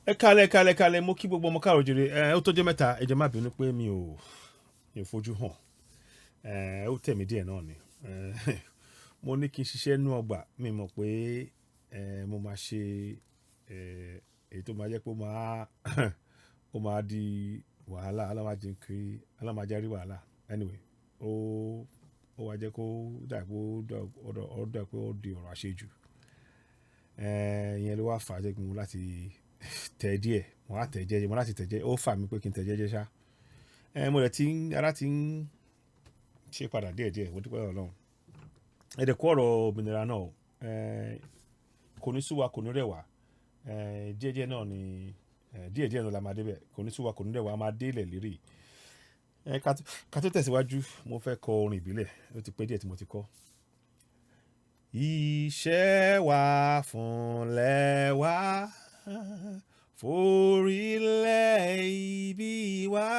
Ẹ kálẹ̀ mo kí gbogbo ọmọ káàrọ̀ jèrè ó tó jẹ́ mẹ́ta ẹ jẹ́ má bínú pé mi ò fojú hàn ó tẹ̀ mí díẹ̀ náà ni mo ní kí n ṣiṣẹ́ nú ọgbà mi mọ̀ pé mo máa ṣe èyí tó máa jẹ́ pé ó máa di wàhálà alámájárí wàhálà anyway ó wá jẹ́ kó dà pé ó di ọ̀rọ̀ àṣejù ìyẹn ló wá fà á jẹ́ kí n mú láti tẹ̀ díẹ̀ mo láti tẹ̀ jẹ́jẹ́ ó fà mí pé kí n tẹ̀ jẹ́jẹ́ ṣá mo rẹ̀ ara ti ń ṣe padà díẹ̀ mo dúpẹ́ Ọlọ́run ẹ̀dẹ̀ kó ọ̀rọ̀ òmìnira náà kò ní sú wa kò ní rẹ̀ wá díẹ̀ náà ni díẹ̀ náà la máa débẹ̀ kò ní sú wa kò ní rẹ̀ wá a máa dé ilẹ̀ lérí ká tó tẹ̀síwájú mo fẹ́ kọ orin ìbílẹ̀ ó ti pẹ́ díẹ̀ tí mo ti kọ. Iṣẹ́ wa fúnlẹ̀ wa forílẹ̀ ibi wa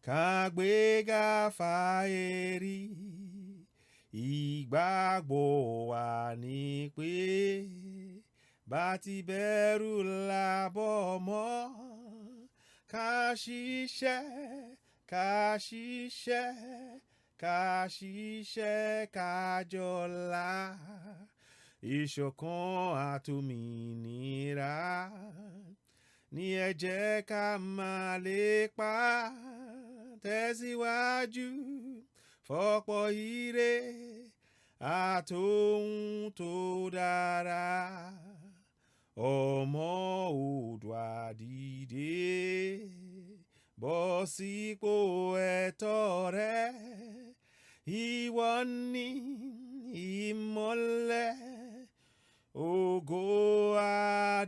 kágbéga fáyẹ̀rí ìgbàgbọ́ wa ní pé bá ti bẹ̀rù làbọ̀ mọ́ ká ṣiṣẹ́ kájọlá ìṣọ̀kan àtòmìnira ní ẹ jẹ́ ká máa lépa tẹ̀síwájú fọ́pọ̀ ire àtòhun tó dára ọmọ Oòduà dìde bọ́ sípò ẹ̀tọ́ rẹ ìwọ ni ìmọ́lẹ̀ ògo adúláwọ̀.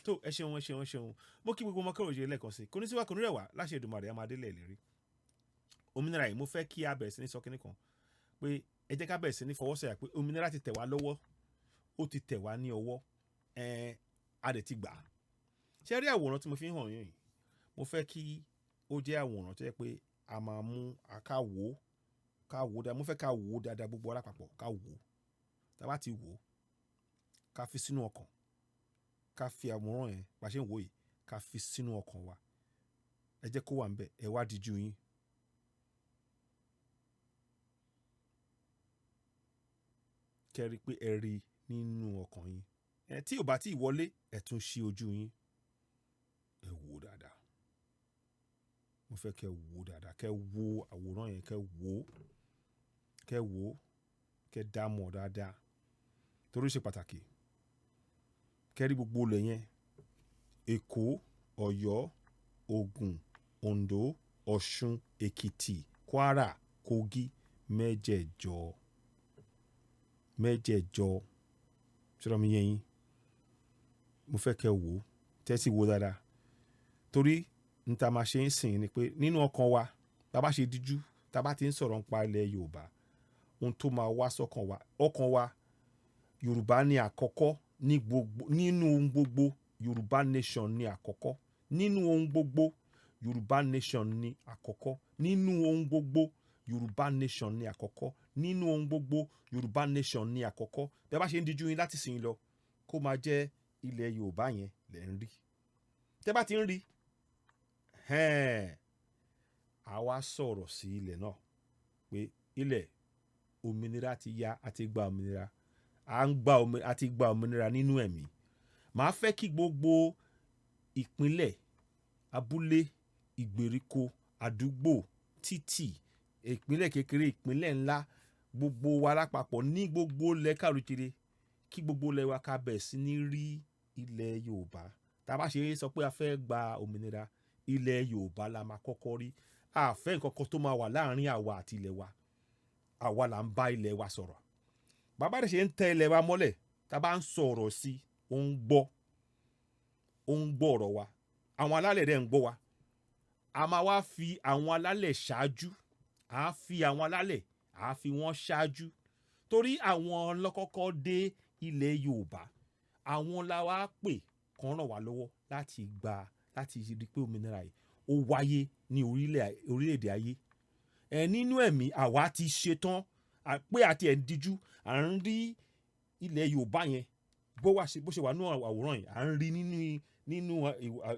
tó ẹ ṣeun mo kí gbogbo ọmọ kẹrò òjò lẹ́ẹ̀kan sí kò ní síwá kò ní rẹwà láṣẹ Èdùmàrè amadé lẹ́ẹ̀lérí òmìnira yìí mo fẹ́ kí a bẹ̀rẹ̀ sí ní sọ kínní kan pé ẹ jẹ́ ká bẹ̀rẹ̀ sí ní fọwọ́ sọ̀yà pé òmìnira ti tẹ̀ wá lọ́wọ́ ó ti tẹ̀ wá ní ọwọ́ a dẹ̀ ti gbà á ṣe rí àwòrán tí mo fi ń hàn yín mo fẹ́ kí ó jẹ́ àwòrán tó yẹ pé a máa mú ká wò dáadáa mo fẹ́ ká wò dáadáa gbogbo alápapọ̀ ká wò tá a bá ti wò ká fi sínú ọkàn ká fi àwòrán yẹn bá ṣe ń wò yìí ká fi sínú ọkàn wa ẹ jẹ́ kó wà ńbẹ̀ ẹ wá díjú yín kẹ́ rí pé ẹ rí nínú ọkàn yín tí ò bá tí ì wọlé ẹ tún ṣí ojú yín ẹ wò dáadáa mo fẹ́ kẹ́ wò dáadáa kẹ́ wo àwòrán yẹn kẹ́ wò kẹ́ dá mọ̀ dáadáa torí ó ṣe pàtàkì kẹ́ rí gbogbo ilẹ̀ yẹn Èkó Ọ̀yọ́ Ògùn Oǹdó Ọ̀ṣun Èkìtì Kwara Kogi mẹ́jẹ̀ẹ̀jọ ṣọlá mi yẹn yín mo fẹ́ kẹ́ wò tẹ́sí wò dáadáa torí n ta máa ṣe ń sìn ni pé nínú ọkàn wa tá a bá ṣe díjú tá a bá ti ń sọ̀rọ̀ nípa ilẹ̀ Yorùbá ohun tó máa wá sọ́kàn wa ọkàn wa Yorùbá ní àkọ́kọ́ nínú ohun gbogbo Yorùbá nation ní àkọ́kọ́ nínú ohun gbogbo Yorùbá nation ní àkọ́kọ́ nínú ohun gbogbo Yorùbá nation ní àkọ́kọ́ nínú ohun gbogbo Yorùbá nation ní àkọ́kọ́ bí a bá ṣe ń díjú yín láti sìn lọ kó máa jẹ́ ilẹ̀ Yorùbá yẹn lẹ̀ ń rí tẹ́ bá ti ń rí àwa sọ̀rọ̀ sí ilẹ̀ náà pé ilẹ̀ òmìnira ti yá àti gba òmìnira àti gba òmìnira nínú ẹ̀mí màá fẹ́ kí gbogbo ìpínlẹ̀ abúlé ìgbèríko àdúgbò títì ìpínlẹ̀ kékeré ìpínlẹ̀ ńlá gbogbo wa lápapọ̀ ní gbogbo ilẹ̀ káàròjìrè kí gbogbo ilẹ̀ wa ká bẹ̀ sí ní rí ilẹ̀ Yorùbá tá a bá ṣe sọ pé a fẹ́ gba òmìnira ilẹ̀ Yorùbá la máa kọ́kọ́ rí a fẹ́ nǹkan kan tó máa wà láàrin àwa àti ilẹ̀ wa àwa là ń bá ilẹ̀ wa sọ̀rọ̀ bàbá rẹ̀ ṣe ń tẹ ilẹ̀ wa mọ́lẹ̀ tá a bá ń sọ̀rọ̀ sí ó ń gbọ́ ọ̀rọ̀ wa àwọn alálẹ̀ rẹ̀ ń gbọ́ wa a máa wá fi àwọn alálẹ̀ ṣáájú a fi àwọn alálẹ̀ a fi wọ́n ṣáájú torí àwọn lọ́kọ́kọ́ dé ilẹ̀ Yorùbá àwọn la wá pè kàn ràn wá lọ́wọ́ láti rí pé òmìnira yìí ó wáyé ní orílẹ̀-èdè ayé. Nínú ẹ̀mí àwa ti ṣetán pé àti ẹ̀ ń díjú à ń rí ilẹ̀ Yorùbá yẹn bó ṣe wà nínú àwòrán yìí à ń rí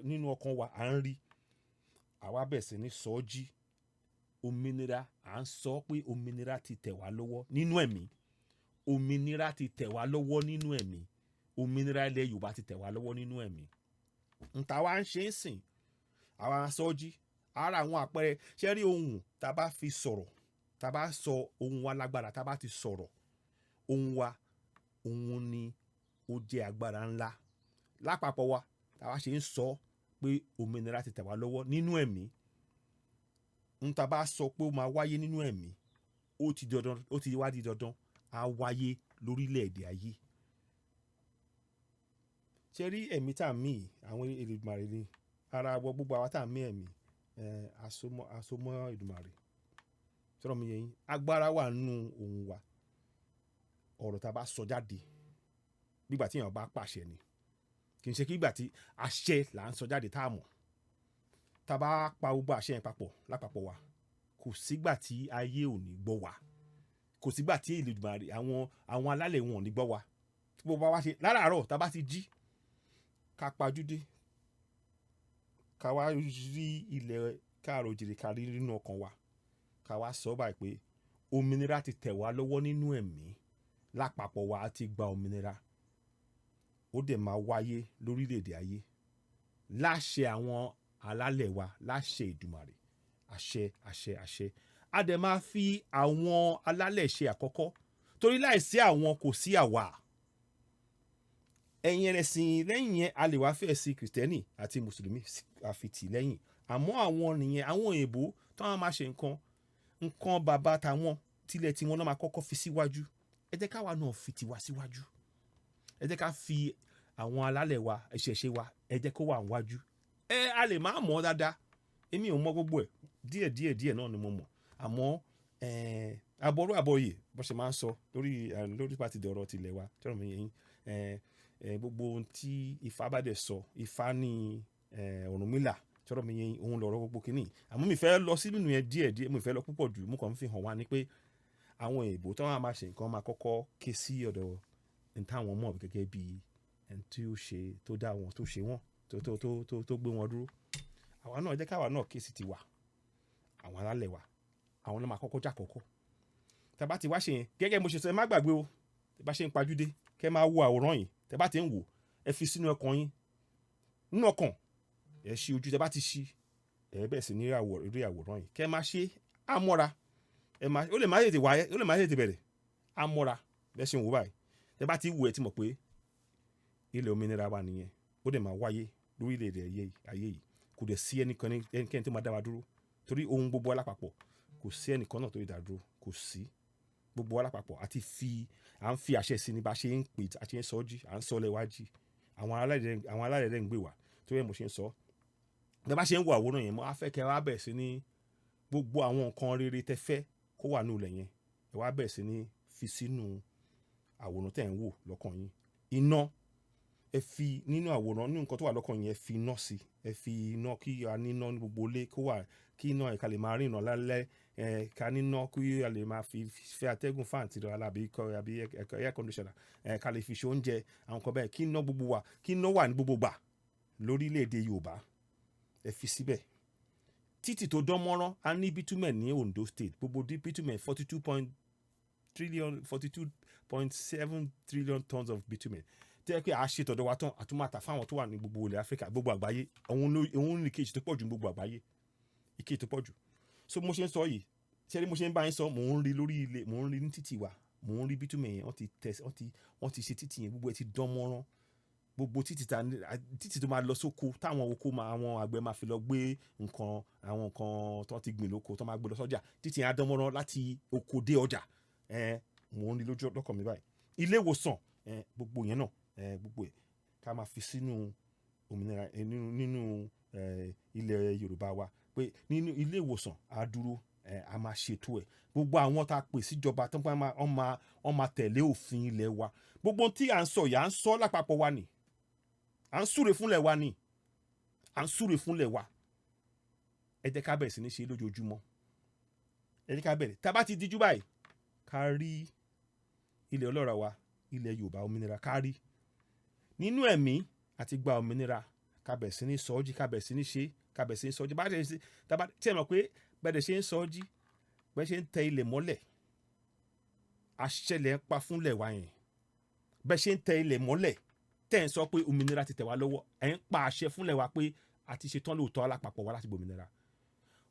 nínú ọkàn wa à ń rí. Àwa bẹ̀rẹ̀ sí ní sọ ọ́ jí òmìnira, à ń sọ pé òmìnira ti tẹ̀ wá lọ́wọ́ nínú ẹ̀mí. Òmìnira ti tẹ̀ wá lọ́wọ́ nínú ẹ̀mí. Òmìnira ilẹ̀ Yorùbá ti tẹ̀ wá lọ́wọ́ nínú ẹ̀mí. Nta wa ń ṣe ń sìn àwa sọ ọ́ jí. Ara àwọn àpẹẹrẹ ṣe rí ohun tá a bá fi sọ̀rọ̀, tá a bá sọ ohun wa lágbára, tá a bá ti sọ̀rọ̀ ohun wa, ohun ni ó jẹ́ agbára ńlá. Lápapọ̀ wa tá a bá ṣe ń sọ pé òmìnira ti tẹ̀ wá lọ́wọ́ nínú ẹ̀mí. Nta bá sọ pé ó máa wáyé nínú ẹ̀mí, ó ti wá di dandan á wáyé lórílẹ̀-èdè ayé. Ṣé rí ẹ̀mí tá a mí àwọn Èdùmàrè ni ara wọ gbogbo àwa tá a mí ẹ̀mí asomọ́ Èdùmàrè. Sọ̀rọ̀ mi yẹn agbára wà nínú ohun wa. Ọ̀rọ̀ tá a bá sọ jáde nígbà tí èèyàn bá pàṣẹ ni. Kì í ṣe kí ìgbà tí àṣẹ là ń sọ jáde tá a mọ̀. Tá a bá pa gbogbo àṣẹ yẹn papọ̀ lápapọ̀ wa, kò sígbà tí ayé ò ní gbọ́ wa. Kò sígbà tí Èdùmàrè àwọn alálẹ̀ wọn ò ní gbọ́ wa. Tí gbogbo wa ṣe láràárọ̀ tá a bá ti jí ká pajúdé ká wá rí ilẹ̀ káàrọ̀ oòjíire ká rí nínú ọkàn wa ká wá sọ báyìí pé òmìnira ti tẹ̀ wá lọ́wọ́ nínú ẹ̀mí. Lápapọ̀ wa á ti gba òmìnira. Ó dẹ̀ máa wáyé lórílẹ̀-èdè ayé láṣẹ àwọn alálẹ̀ wa, láṣẹ Èdùmàrè. Àṣẹ àṣẹ àṣẹ. A dẹ̀ máa fi àwọn alálẹ̀ ṣe àkọ́kọ́ torí láìsí àwọn kò sí àwa. Ẹ̀yin ẹlẹ́sìn lẹ́yìn yẹn a lè wá fẹ́ sí Kìrìsìtẹ́nì àti Mùsùlùmí àfitì lẹ́yìn. Àmọ́ àwọn nìyẹn àwọn òyìnbó tó máa ṣe nǹkan bàbá tàwọn tilẹ̀ tí wọ́n náà máa kọ́kọ́ fi síwájú. Ẹ jẹ́ káwa náà fi tiwa síwájú. Ẹ jẹ́ ká fi àwọn alálẹ̀ wa, ìṣẹ̀ṣe wa, ẹ jẹ́ kó wà níwájú. A lè máa mọ̀ dáadáa. Èmi ò mọ̀ gbogbo ẹ̀. Díẹ̀ náà ni mo mọ̀. Àmọ́ àbọ̀rú àbọ̀yè bó ṣe máa ń sọ lórí pàtì ọ̀rọ̀ tilẹ̀ wa. Sọ̀rọ̀ mi yẹn gbogbo ohun tí Ifá bá dẹ̀ sọ, Ifá ní Ọ̀rúnmìlà. Sọ̀rọ̀ mi yẹn òun lọ̀rọ̀ gbogbo kìíní. Àmọ́ mi fẹ́ lọ sí nínú yẹn díẹ̀, mo fẹ́ lọ púpọ̀ jù. Mo kàn fi hàn wá ní pé àwọn èèbó tó máa ṣe nǹkan máa kọ́kọ́ ké sí ọ̀dọ̀ ẹni táwọn mọ̀ gẹ́gẹ́ bí ẹni tí ó ṣe tó dá wọn, tó ṣe wọn, tó gbé wọn dúró. Àwa náà jẹ́ káwa náà ké sí tiwa. Àwọn alálẹ̀ wa, àwọn náà máa kọ́kọ́ jà kọ́kọ́. Tá bá ti wá ṣe yẹn gẹ́gẹ́ mo ṣe sọ ẹ má gbàgbé o. Tẹ́ bá ṣe ń pajúdé kẹ́ máa wo àwòrán yìí. Tẹ́ bá ti ń wò ẹ fi sínú ọkàn yín. Nínú ọkàn ẹ ṣí ojú. Tẹ́ bá ti ṣí ẹ bẹ̀rẹ̀ sí ní rí àwòrán yìí. Kẹ́ máa ṣe àmọ́ra. Ó lè má tètè wáyé, ó lè má tètè bẹ̀rẹ̀. Àmọ́ra bẹ́ẹ̀ ṣe ń wò báyìí. Tẹ́ bá ti wò ẹ ti mọ̀ pé ilẹ̀ òmìnira wa nìyẹn. Ó dẹ̀ máa wáyé lórílẹ̀-èdè ayé yìí. Kò dẹ̀ sí ẹnikẹ́ni tó máa dá wa dúró torí ohun gbogbo alápapọ̀ kò sí ẹnìkan náà tó lè dá dúró. Kò sí gbogbo alápapọ̀ à ń fi àṣẹ sí ni bá ṣe ń pè àti ń sọ jí à ń sọ lẹ́wájú. Àwọn alálẹ̀ rẹ̀ ń gbé wa tó yẹ mo ṣe ń sọ. Tẹ́ bá ṣe ń wo àwòrán yẹn mo á fẹ́ kẹ́ wá bẹ̀rẹ̀ sí ní gbogbo àwọn nǹkan rere tẹ́ fẹ́ kó wà nínú ilẹ̀ yẹn. Ẹ wá bẹ̀rẹ̀ sí ní fi sínú àwòrán tẹ́ ń wò lọ́kàn yín. Iná ẹ fi nínú àwòrán nínú nǹkan tó wà lọ́kàn yín ẹ fi iná sí. Ẹ fi iná kí a níná ní gbogbo ilé kó wà kí iná ẹ̀ka lè máa rìnà lálẹ́ ká níná kí a lè máa fi fẹ́ atẹ́gùn fáǹtì rẹ̀ àbí air conditioner ká lè fi ṣe oúnjẹ àwọn kan bẹ́ẹ̀ kí iná gbogbo wà kí iná wà ní gbogbo gbà lórílẹ̀‐èdè Yorùbá. Ẹ fi síbẹ̀. Títì tó dán mọ́rán a ní bitumen ní Ondo State gbogbo bitumen 42.7 trillion tons of bitumen. Tẹ́ pé a ṣe tọ̀dọ̀ wa tán àtúmọ̀tà fáwọn tó wà ní gbogbo ilẹ̀ Áfíríkà gbogbo àgbáyé òun ní ìkejì tó pọ̀ jù ní gbogbo àgbáyé ìkejì tó pọ̀ jù. So mo ṣe ń sọ yìí ṣé mo ṣe ń bá yín sọ mò ń rí lórí ilẹ̀ mò ń rí ní títì wa mò ń rí bitumen yẹn wọ́n ti ṣe títì yẹn gbogbo ẹ ti dán mọ́rán gbogbo títì tó máa lọ sóko táwọn oko àwọn àgbẹ̀ máa fi lọ gbé àwọn nǹkan tó ti gbìn lóko tó máa gbé lọ sọ́jà títì yẹn á dán mọ́rán láti oko dé ọjà mò ń rí lójú lọ́kàn mi báyìí. Ilé ìwòsàn gbogbo yẹn náà gbogbo ẹ̀ ká máa fi sínú òmìnira nínú ilẹ̀ Yorùbá wa pé nínú ilé ìwòsàn á dúró a máa ṣètò ẹ̀ gbogbo àwọn tá a pè síjọba tó bá máa tẹ̀lé òfin ilẹ̀ wa gbogbo tí à ń sọ yà ń sọ lápapọ̀ wa ni à ń súre fúnlẹ̀ wa ni à ń súre fúnlẹ̀ wa ẹ jẹ́ ká bẹ̀rẹ̀ sí ní ṣe lójoojúmọ́. Ẹ jẹ́ ká bẹ̀rẹ̀ tá bá ti díjú báyìí ká rí ilẹ̀ ọlọ́ràá wa ilẹ̀ Yorùbá òmìnira ká rí nínú ẹ̀mí àti gba òmìnira ká bẹ̀rẹ̀ sí ní sọ́jí ká bẹ̀rẹ̀ sí ní ṣe ká bẹ̀rẹ̀ sí ní sọ́jí bá tẹ̀ sí tí ẹ mọ̀ pé bẹ́ẹ̀ ṣe ń sọ́jí bẹ́ẹ̀ ṣe ń tẹ ilẹ̀ mọ́lẹ̀ àṣẹlẹ̀ ń pa fúnlẹ̀ wa yẹn bẹ́ẹ̀ ṣe ń tẹ ilẹ̀ mọ́lẹ̀ tẹ́ ń sọ pé òmìnira ti tẹ̀ wá lọ́wọ́ ẹ̀ ń pa àṣẹ fúnlẹ̀ wa pé a ti ṣetán lóòótọ́ alápapọ̀ wa láti gbòmìnira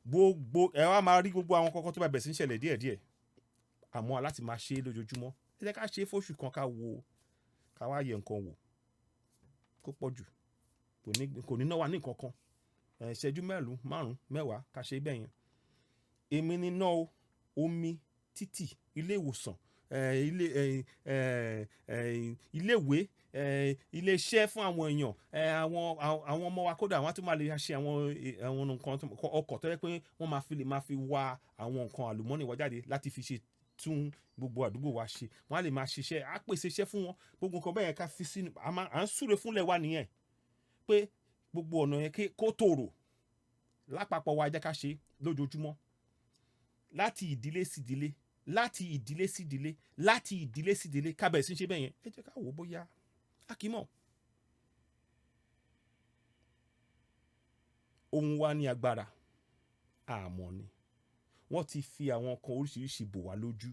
gbogbo ẹ wá máa rí gbogbo àwọn kọ́kọ́ tó bá bẹ̀rẹ̀ sí ń ṣẹlẹ̀ díẹ̀díẹ̀ àmọ́ láti máa ṣe é lójoojúmọ́ ẹ jẹ́ ká ṣe é fóṣù kan ká wá yẹ nǹkan wò kó pọ̀ jù kò ní ná wa ní nǹkan kan ìṣẹ́jú márùn-ún mẹ́wàá ká ṣe bẹ́ẹ̀ yẹn èmi ní ná omi títì ilé ìwòsàn iléèwé iléeṣẹ́ fún àwọn èèyàn àwọn ọmọ wa kódà wọ́n tún máa lè ṣe àwọn nǹkan ọkọ̀ tó yẹ pé wọ́n máa fi wa àwọn nǹkan àlùmọ́nì wa jáde láti fi ṣe tún gbogbo àdúgbò wa ṣe wọ́n á lè máa ṣiṣẹ́ á pèsè iṣẹ́ fún wọn gbogbo nǹkan bẹ́ẹ̀ ká fi sínú à ń súre fúnlẹ̀ wa nìyẹn pé gbogbo ọ̀nà yẹn kó tòrò lápapọ̀ wa jẹ́ ká ṣe lójoojúmọ́ láti ìdílé sí ìdílé láti ìdílé sí ìdílé láti ìdílé sí ìdílé ká bẹ̀rẹ̀ sí ṣe bẹ́ẹ̀ yẹn ẹ jẹ́ ká wò ó bóyá a kì í mọ̀. ohun wa ní agbára àmọ́ ni wọ́n ti fi àwọn kan oríṣiríṣi bò wá lójú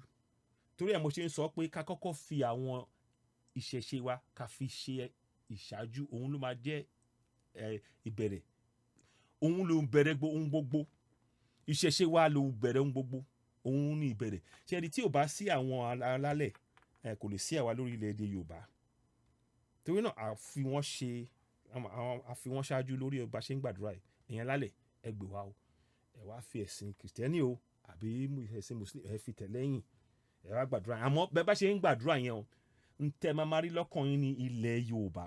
torí ẹ̀ mo ṣe ń sọ pé ká kọ́kọ́ fi àwọn ìṣẹ̀ṣe wa ká fi ṣe ìṣáájú òun ló máa jẹ́ ìbẹ̀rẹ̀ òun ló ń bẹ̀rẹ̀ ohun gbogbo ìṣẹ̀ṣe wa ló ń bẹ̀rẹ̀ ohun gbogbo òun ní ìbẹ̀rẹ̀ ṣe ẹni tí ò bá sí àwọn alálẹ̀ kò lè sí àwa lórí ilẹ̀ èdè Yorùbá torí náà a fi wọ́n ṣáájú lórí ọba ṣe ń gbàdúrà yìí ìyẹn lálẹ́ ẹ gbè wá o ẹ wá fi ẹ̀sìn kìrìtẹ́nì o àbí ẹ̀sìn mùsùlùmí ẹ fi tẹ̀ lẹ́yìn ẹ wá gbàdúrà àmọ́ bẹ́ẹ̀ bá ṣe ń gbàdúrà yẹn o ń tẹ́ máa rí lọ́kàn yín ní ilẹ̀ Yorùbá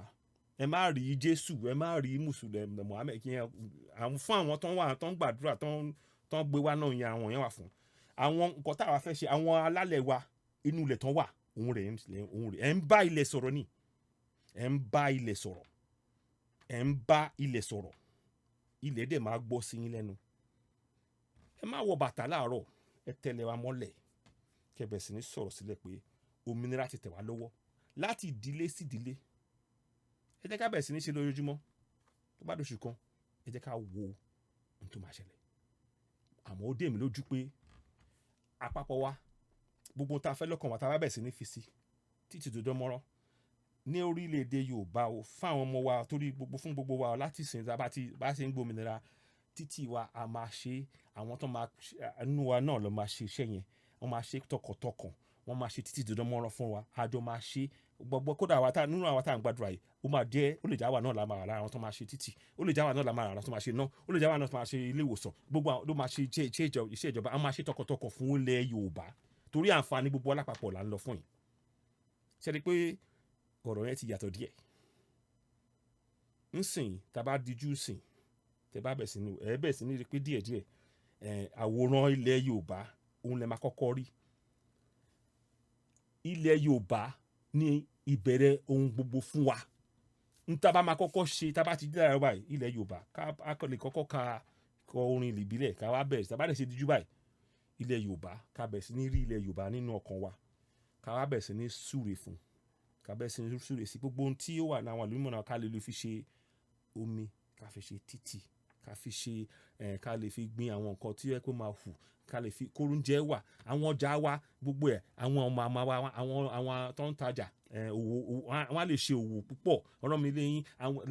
ẹ má rí Jésù ẹ má rí mùsùlùmí Muhammed yẹn fún àwọn tó ń gbàdúrà tó ń gbé wá náà yẹn àwọn yẹn wà fún àwọn nǹkan táwa fẹ́ ṣe àwọn alálẹ̀ wa inú ilẹ̀ tán wà òun rẹ̀ ẹ̀ ń bá ilẹ̀ sọ̀rọ̀ ni ẹ̀ ń bá ilẹ̀ sọ̀rọ̀ ẹ̀ ń bá ilẹ̀ sọ̀rọ̀ ilẹ̀ dẹ̀ máa gbọ́ sí yín lẹ́nu ẹ má wọ bàtà láàárọ̀ ẹ tẹ̀lé wa mọ́lẹ̀ kẹbẹ̀ sí ní sọ̀rọ̀ sílẹ̀ pé òmìnira ti tẹ̀ wá lọ́wọ́ láti ìdílé sí ìdílé ẹ jẹ́ ká bẹ̀rẹ̀ sí ní ṣe lójoojúmọ́ tó bá dóṣù kan ẹ jẹ́ ká wo ohun tó máa ṣẹlẹ̀ àmọ́ ó dé mi lójú pé àpapọ̀ wa gbogbo tá a fẹ́ lọ́kàn wa tá a bá bẹ̀rẹ̀ sí ní fi sí títí tó dánmọ́rán ní orílẹ̀-èdè Yorùbá o fáwọn ọmọ wa torí fún gbogbo wa láti sìn tá a bá ṣe ń gbòmìnira títí wa a máa ṣe àwọn tó máa nínú wa náà ló máa ṣe iṣẹ́ yẹn wọ́n máa ṣe tọkàntọkàn wọ́n máa ṣe títí tó dánmọ́rán fún wa àjọ máa ṣe gbogbo kódà nínú àwa tá à ń gbàdúrà yìí ó máa jẹ́ ó lè jẹ́ àwa náà la máa rà àwọn tó máa ṣe títì ó lè jẹ́ àwa náà la máa rà àwọn tó máa ṣe náà ó lè jẹ́ àwa náà tó máa ṣe ilé ìwòsàn gbogbo àwọn ló máa ṣe iṣẹ́ ìjọba a máa ṣe tọkàntọkàn fún ilẹ̀ Yorùbá torí àǹfààní gbogbo alápapọ̀ là ń lọ fún yìí ṣe rí pé ọ̀rọ̀ yẹn ti yàtọ̀ díẹ̀ nsìn tá a bá dijú sìn tẹ bá bẹ̀ sí ní rí pé díẹ̀díẹ̀ àwòrán ilẹ̀ Yorùbá òun lè máa kọ́kọ́ rí ilẹ̀ Yorùbá ní ìbẹ̀rẹ̀ ohun gbogbo fún wa n tá bá máa kọ́kọ́ ṣe tá bá ti dé lára báyìí ilẹ̀ Yorùbá ká lè kọ́kọ́ kọ orin ìbílẹ̀ ká wá bẹ̀rẹ̀ tá bá dẹ̀ ṣe dijú báyìí ilẹ̀ Yorùbá ká bẹ̀rẹ̀ sí ní rí ilẹ̀ Yorùbá nínú ọkàn wa ká wá bẹ̀rẹ̀ sí ní súre fún ká bẹ̀rẹ̀ sí ní súre sí gbogbo ohun tí ó wà náà àwọn àlùmọ́ọ̀nà ká lè fi ṣe omi ká fi ṣe títì ká fi ṣe ká lè fi gbin àwọn nǹkan tí ó yẹ kó máa hù ká lè fi kórúnjẹ wà àwọn ọjà wa gbogbo ẹ̀ àwọn ọmọ àmà wa àwọn tó ń tajà òwò wọn á lè ṣe òwò púpọ̀ ọ̀rọ̀ mi lẹ́yìn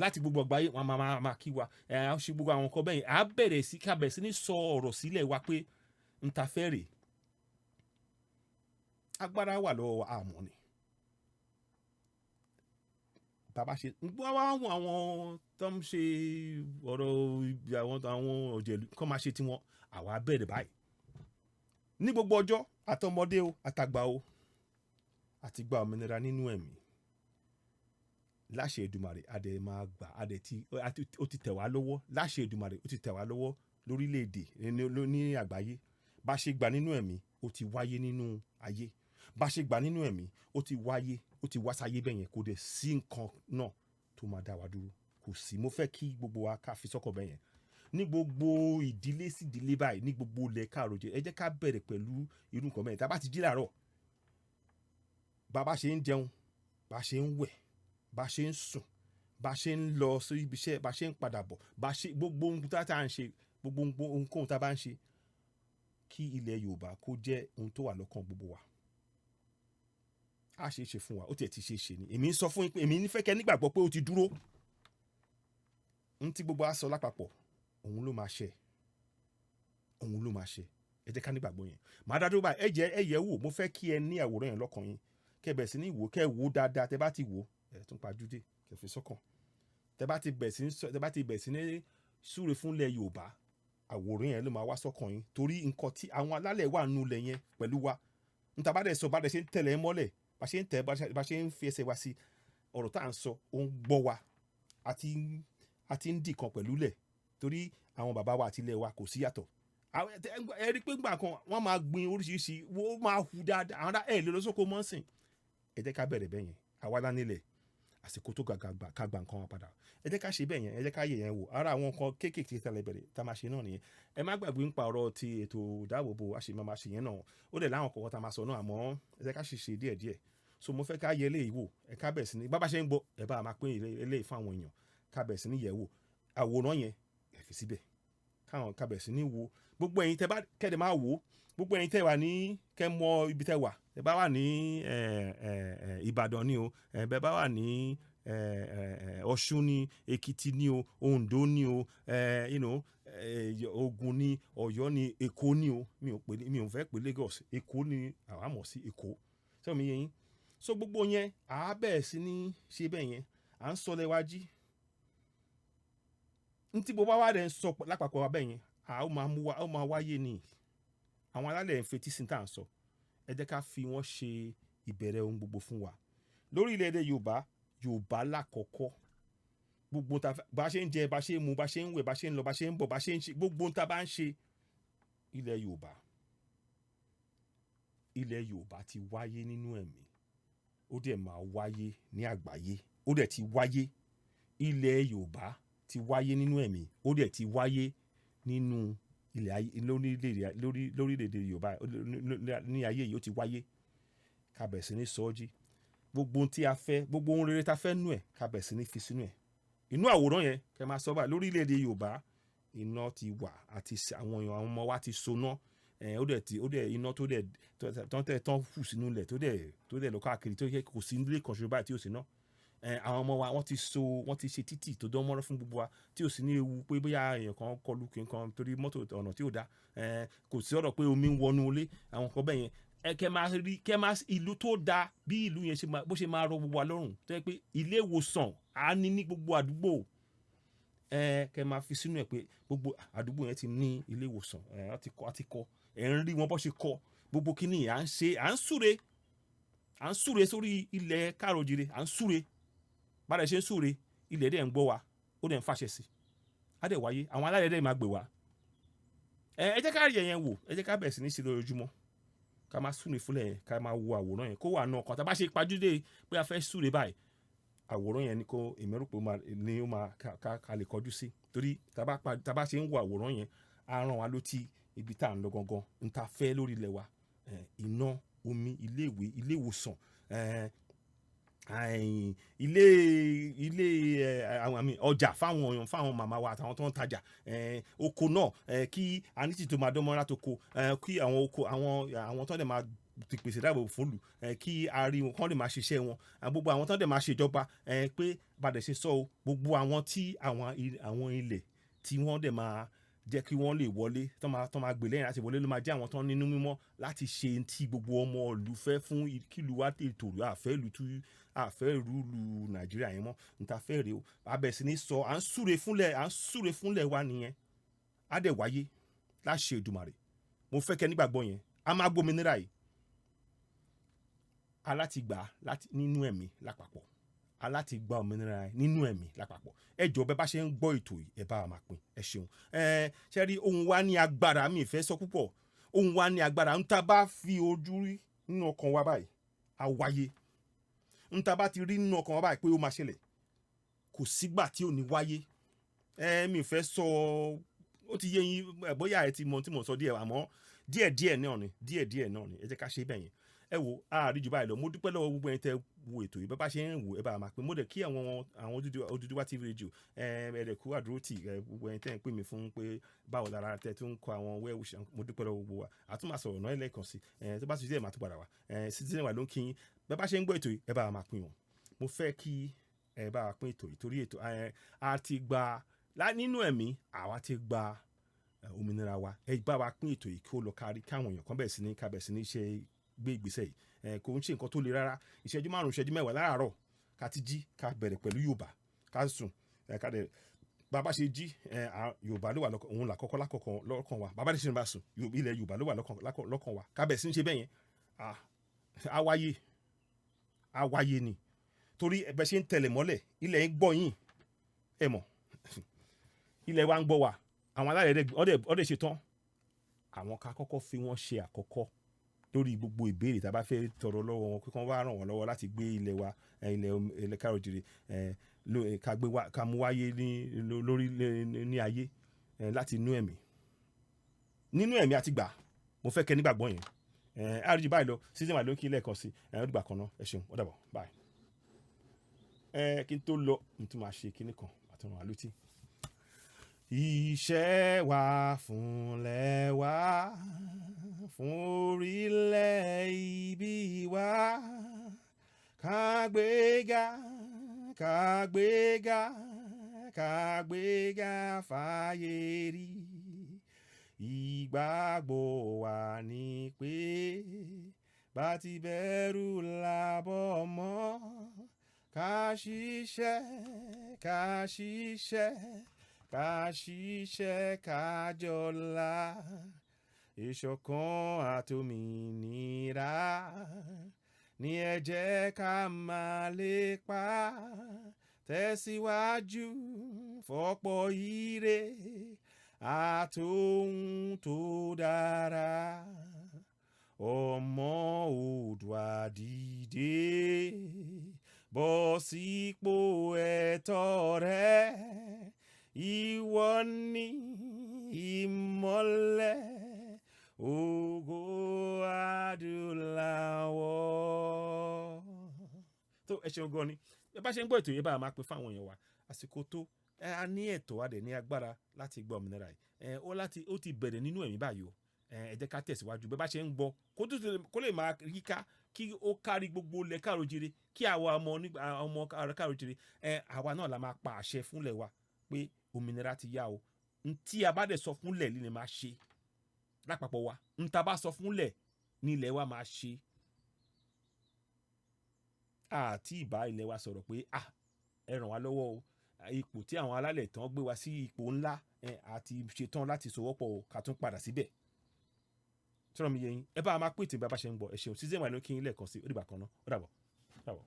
láti gbogbo àgbáyé wọn máa kí wa á ṣe gbogbo àwọn nǹkan bẹ́yìn á bẹ̀rẹ̀ sí ká bẹ̀rẹ̀ sí ní sọ ọ̀rọ̀ sílẹ̀ wa pé n ta fẹ́ rè agbára wà lọ́wọ́ àmọ́ ni bàbá ṣe gbọ́ àwọn tó ń ṣe ọ̀rọ̀ àwọn òjèlú kọ́ máa ṣe tiwọn àwa bẹ̀rẹ̀ báyìí ní gbogbo ọjọ́ àtọmọdé o àtàgbà o àti gba òmìnira nínú ẹ̀mí láṣẹ Èdùmàrè adẹ máa gbà adẹ tí ó ti tẹ̀ wá lọ́wọ́ láṣẹ Èdùmàrè ó ti tẹ̀ wá lọ́wọ́ lórílẹ̀‐èdè ní àgbáyé bá ṣe gbà nínú ẹ̀mí ó ti wáyé nínú ayé bá ṣe gbà nínú ẹ̀mí ó ti wáyé ó ti wá sáyé bẹ́yẹn kò dẹ̀ sí nǹkan náà tó máa dá wa dúró kò sí mo fẹ́ kí gbogbo wa ká fi sọ́kàn bẹ́yẹn ní gbogbo ìdílé sí ìdílé báyìí ní gbogbo ilẹ̀ káàrọ̀ oòjíire ẹ jẹ́ ká bẹ̀rẹ̀ pẹ̀lú irú nǹkan mẹ́rin tá a bá ti jí làárọ̀ bá ṣe ń jẹun bá ṣe ń wẹ̀ bá ṣe ń sùn bá ṣe ń lọ sí ibi iṣẹ́ bá ṣe ń padà bọ̀ bá ṣe gbogbo ohun tá à ń ṣe gbogbo ohunkóhun tá a bá ń ṣe kí ilẹ̀ Yorùbá kó jẹ́ ohun tó wà lọ́kàn gbogbo wa á ṣe é ṣe fún wa ó tiẹ̀ ti ṣe é ṣe ni èmi ń sọ fún yín pé èmi nífẹ̀ẹ́ kẹ́ nígbàgbọ́ pé ó ti dúró ohun tí gbogbo á sọ lápapọ̀ òun ló máa ṣe ẹ jẹ́ ká nígbàgbọ́ yẹn màá dá dúró báyìí ẹ yẹ̀ wò mo fẹ́ kí ẹ ní àwòrán yẹn lọ́kàn yín kẹ́ bẹ̀rẹ̀ sí ní wò kẹ́ wò dáadáa tẹ́ bá ti wò ẹ tún pajúdé kẹ́ fi sọ́kàn tẹ́ bá ti bẹ̀rẹ̀ sí ní súre fúnlẹ̀ Yorùbá àwòrán yẹn ló máa wá sọ́kàn yín torí nǹkan tí àwọn alálẹ̀ wà nù lẹ̀ yẹn pẹ̀lú wa níta bá dẹ̀ sọ bá dẹ̀ ṣe ń tẹ̀lé mọ́lẹ̀ bá ṣe ń tẹ̀ bá ṣe ń fi ẹsẹ̀ wa sí ọ̀rọ̀ tá à ń sọ ó ń gbọ́ wa àti ń dì kan pẹ̀lú lẹ̀ torí àwọn bàbá wa àti ilẹ̀ wa kò sí yàtọ̀ ẹ rí i pé gbà kan wọ́n máa gbin oríṣiríṣi wọ́n máa hù dáadáa àwọn ará ẹ̀ lè lọ sóko mọ́sìn ẹ jẹ́ ká bẹ̀rẹ̀ bẹ́ẹ̀ yẹn àwa lá nílẹ̀ àsìkò tó ká gba nǹkan wa padà ẹ jẹ́ ká ṣe bẹ́ẹ̀ yẹn ẹ jẹ́ ká yẹ̀ yẹn wò ara àwọn nǹkan kéékèèké tẹ́lẹ̀ bẹ̀rẹ̀ tá a máa ṣe náà nìyẹn ẹ má gbàgbé ń pa ọ̀rọ̀ ti ètò ìdáàbòbò àṣemọ́ ṣe yẹn náà ó dẹ̀ láwọn kọ̀ọ̀kan tá a máa sọ náà àmọ́ ẹ jẹ́ ká ṣe díẹ̀díẹ̀ so mo fẹ́ ká yẹ eléyìí wò ẹ ká bẹ̀rẹ̀ sí ní bá ṣe ń gbọ́ ẹ bá máa pín eléyìí fún àwọn èèyàn ká bẹ̀rẹ̀ sí ní yẹ̀ wò àwòrán yẹn ẹ fi síbẹ̀ káwọn ká bẹ̀rẹ̀ sí ní wo gbogbo ẹ̀yin tẹ́ bá kẹ́dẹ̀ máa wò gbogbo ẹ̀yin tẹ́ wà ní kẹ́ mọ ibi tẹ́ wà ẹ bá wà ní Ìbàdàn ni o ẹ bá wà ní Ọ̀ṣun ní Èkìtì ní o Oǹdó ní o Ògùn ní Ọ̀yọ́ ní Èkó ní o mi ò fẹ́ pè Lagos Èkó ní àwa mọ̀ sí Èkó sọ mi yẹn so gbogbo yẹn à á bẹ̀rẹ̀ sí ní ṣe bẹ́ẹ̀ yẹn à ń sọ lẹ́wájí ntí gbogbo wa rẹ̀ ń sọ lápapọ̀ wa bẹ́ẹ̀ yẹn ó máa wáyé ni àwọn alálẹ̀ ń fetí sí tá à ń sọ ẹ jẹ́ ká fi wọ́n ṣe ìbẹ̀rẹ̀ ohun gbogbo fún wa lórí ilẹ̀-èdè Yorùbá lákọ̀ọ́kọ́ gbogbo bá ṣe ń jẹ bá ṣe ń mu bá ṣe ń wẹ̀ bá ṣe ń lọ bá ṣe ń bọ̀ bá ṣe ń ṣe gbogbo tá bá ń ṣe ilẹ̀ Yorùbá ti wáyé nínú ẹ̀mí ó dẹ̀ máa wáyé ní àgbáyé ó dẹ̀ ti wáyé ilẹ̀ Yorùbá ti wáyé nínú ẹ̀mí ó dẹ̀ ti wáyé nínú ilẹ̀ ayé lórílẹ̀-èdè Yorùbá ní ayé yìí ó ti wáyé ká bẹ̀rẹ̀ sí ní sọ́ọ́jì gbogbo ohun tí a fẹ́ gbogbo ohun rere ta fẹ́ nú ẹ̀ ká bẹ̀rẹ̀ sí ní fi sínú ẹ̀ inú àwòrán yẹn kẹ́ máa sọ báyìí lórílẹ̀-èdè Yorùbá iná ti wà àti àwọn ọmọ wa ti soná ó dẹ̀ iná tó dẹ̀ tán hù sínú ilẹ̀ tó dẹ̀ lọ káàkiri tó yẹ kò sí nílé kan ṣoṣo báyìí tí ò sí ná àwọn ọmọ wa wọ́n ti ṣe títì tó dán mọ́rán fún gbogbo wa tí ò sí ní ewu pé bóyá èèyàn kan kọlù kí n kan torí mọ́tò ọ̀nà tí ò dá kò sí ọ̀rọ̀ pé omi ń wọnú ilé àwọn kan bẹ́ẹ̀ yẹn kẹ́ máa ìlú tó dáa bí ìlú yẹn bó ṣe máa rọ gbogbo wa lọ́rùn tó yẹ pé ilé ìwòsàn á ní gbogbo àdúgbò kẹ́ máa fi sínú ẹ̀ pé gbogbo àdúgbò yẹn ti ní ilé ìwòsàn àti kọ́ ẹ̀ ń rí wọn bó ṣe kọ́ gbogbo kíní à ń súre sórí ilẹ̀ káàrọ̀ oòjíire à ń súre bára ṣe ń súre ilẹ̀ dẹ̀ ń gbọ́ wa ó dẹ̀ ń fàṣẹ sí á dẹ̀ wáyé àwọn alálẹ̀ dẹ̀ máa gbè wá ẹ jẹ́ ká rí ẹ̀yẹn wò ẹ jẹ́ ká bẹ̀rẹ̀ sí ní ṣe lójoojúmọ́ ká máa súre fúnlẹ̀ yẹn ká máa wo àwòrán yẹn kó wà náà kan tá a bá ṣe pajúdé pé a fẹ́ súre báyìí àwòrán yẹn ni kò èmi rò pé ó máa ká lè kọjú sí torí tá a bá ṣe ń wo àwòrán yẹn á ràn wá létí ibi tá à ń lọ gangan n ta fẹ́ lórí ilẹ̀ wa iná omi iléèwé ilé ìwòsàn ọjà fáwọn màmá wa àtàwọn tó ń tajà oko náà kí anítì tó máa dánmọ́ra tó ko kí àwọn tó ń dẹ̀ máa ti pèsè dáàbò fún lù kí ari wọn kán lè máa ṣiṣẹ́ wọn gbogbo àwọn tó ń dẹ̀ máa ṣèjọba pé bàdẹ̀ ṣe sọ o gbogbo àwọn tí àwọn ilẹ̀ tí wọ́n dẹ̀ máa jẹ́ kí wọ́n lè wọlé tó máa gbè lẹ́yìn láti wọlé ló máa jẹ́ àwọn tó ń nínú mímọ́ láti ṣe tí gbogbo ọmọ ìlú fẹ́ fún kílù wa tètò àfẹ́ ìlú Nàìjíríà yẹn mọ́ níta fẹ́ rèé o abẹ́ sí ní sọ à ń súre fúnlẹ̀ wa nìyẹn á dẹ̀ wáyé láṣẹ Èdùmàrè mo fẹ́ kẹ́ nígbàgbọ́ yẹn a máa gbómìnira yìí aláti gbà nínú ẹ̀mí lápapọ̀ aláti gba òmìnira nínú ẹ̀mí lápapọ̀ ẹ jọ̀ọ́ bẹ́ẹ̀ bá ṣe ń gbọ́ ètò yìí ẹ bá wa máa pín ẹ ṣeun ṣe rí ohun wa ní agbára mi ìfẹ́ sọ púpọ̀ ohun wa ní agbára ń ta bá fi ojú rí nínú ọkàn wa báyìí á wáyé ń ta bá ti rí nínú ọkàn wa báyìí pé ó máa ṣẹlẹ̀ kò sígbà tí ò ní wáyé mi ìfẹ́ sọ ó ti yé yín bóyá ẹ ti mọ tí mo sọ díẹ̀ àmọ́ díẹ̀díẹ̀ náà ni ẹ jẹ́ ká ṣe bẹ́ẹ̀ yẹn. Ẹ wo àárí jù báyìí lọ, mo dúpẹ́ lọ́wọ́ gbogbo ẹni tẹ́ wo ètò yìí bẹ́ẹ̀ bá ṣe ń wò ẹ bá máa pín, mo dẹ̀ kí àwọn Oduduwa TV radio ẹ̀ẹ́dẹ̀kú àdúrótì gbogbo ẹni tẹ́ ń pè mí fún pé báwo lára tẹ́ tó ń kọ àwọn wẹ́ẹ̀wùsì, mo dúpẹ́ lọ́wọ́ gbogbo wa àtúmọ̀ sọ̀rọ̀ náà ẹlẹ́ẹ̀kan sí tó bá ti díẹ̀ máa tún padà wá Citizen wa ló ń kí yín bẹ́ẹ̀ bá ṣe ń gbọ́ ètò yìí ẹ bá máa pín o. Mo fẹ́ kí ẹ bá wa pín ètò yìí torí ètò a ti gba nínú ẹ̀mí àwa ti gba òmìnira wa, ẹ bá wa pín ètò yìí kí ó lọ kárí káwọn èèyàn kan bẹ̀rẹ̀ sí ní ṣe gbé ìgbésẹ̀ yìí kò ń ṣe nǹkan tó le rárá. Ìṣẹ́jú 5 ìṣẹ́jú 10 láàárọ̀ ká ti jí ká bẹ̀rẹ̀ pẹ̀lú Yorùbá ká sùn ká dẹ̀ bàbá ṣe jí Yorùbá ló wà òun làkọ́kọ́ lọ́kàn wa, bàbá ṣe ń bá sùn ilẹ̀ Yorùbá ló wà lọ́kàn wa ká bẹ̀rẹ̀ sí ní ṣe bẹ́ẹ̀ yẹn á wáyé ni torí ẹ̀bẹ̀ ṣe ń tẹ̀lẹ̀ mọ́lẹ̀ ilẹ̀ ń gbọ́ yín ẹ mọ̀ ilẹ̀ wa ń gbọ́ wa àwọn alárẹ̀ ọdẹ ṣe tán àwọn ká kọ́kọ́ fi wọ́n ṣe àkọ́kọ́ lórí gbogbo ìbéèrè tá a bá fẹ́ tọrọ lọ́wọ́ wọn pé kán wá ràn wọ́n lọ́wọ́ láti gbé ilẹ̀ wa ilẹ̀ káàrọ̀-oòjíire ká mú wáyé ní ayé láti nínú ẹ̀mí àti gbà mo fẹ́ kẹ́ nígbàgbọ́ yẹn àríjì báyìí lọ Citizen wa ló ń kí lẹ́ẹ̀kan sí ó dìgbà kan náà ẹ ṣeun ó dàbọ̀ báyìí kí n tó lọ n tún máa ṣe kinní kan àtúnwò àlùtí. Iṣẹ́ wa fúnlẹ̀ wa fún orílẹ̀ ibi wa kágbéga fáyé rí ìgbàgbọ́ wa ni pé bá ti bẹ̀rù làbọ̀ mọ́ ká ṣiṣẹ́ ká jọlá ìṣọ̀kan àtòmìnira ní ẹ jẹ́ ká máa lépa tẹ̀síwájú fọ́pọ̀ ire àtòhun tó dára ọmọ Oòduà dìde bọ́ sípò ẹ̀tọ́ rẹ ìwọ ni ìmọ́lẹ̀ ògo adúláwọ̀. tó ẹ ṣeun gan ni ẹ bá ṣe ń gbọ́ ètò yìí bá a máa pín fáwọn èèyàn wa àsìkò tó a ní ẹ̀tọ́ adẹ̀ ní agbára láti gba òmìnira yìí ó ti bẹ̀rẹ̀ nínú ẹ̀mí báyìí o ẹ jẹ́ ká tẹ̀síwájú bẹ́ẹ̀ bá ṣe ń gbọ́ kó lè máa yíká kí ó kárí gbogbo ilẹ̀ káàrọ̀-oòjíire kí àwa ọmọ káàrọ̀-oòjíire àwa náà la máa pa àṣẹ fúnlẹ̀ wa pé òmìnira ti yá o ntí a bá dẹ̀ sọ fúnlẹ̀ ní máa ṣe lápapọ̀ wa ntá bá sọ fúnlẹ̀ ní ilẹ̀ wa máa ṣe àti ìbá ilẹ̀ wa sọ̀rọ̀ pé ẹ ràn wá lọ́wọ́ o ipò tí àwọn alálẹ̀ tán gbé wa sí ipò ńlá àti ṣetán láti sowọ́pọ̀ ká tún padà síbẹ̀ sọ̀rọ̀ mi yẹ yín ẹ bá a máa pè tí bá a bá ṣe ń gbọ́ ẹ ṣeun Citizen wa ló kí yín lẹ́ẹ̀kan sí ó dìgbà kan náà ó dàbọ̀.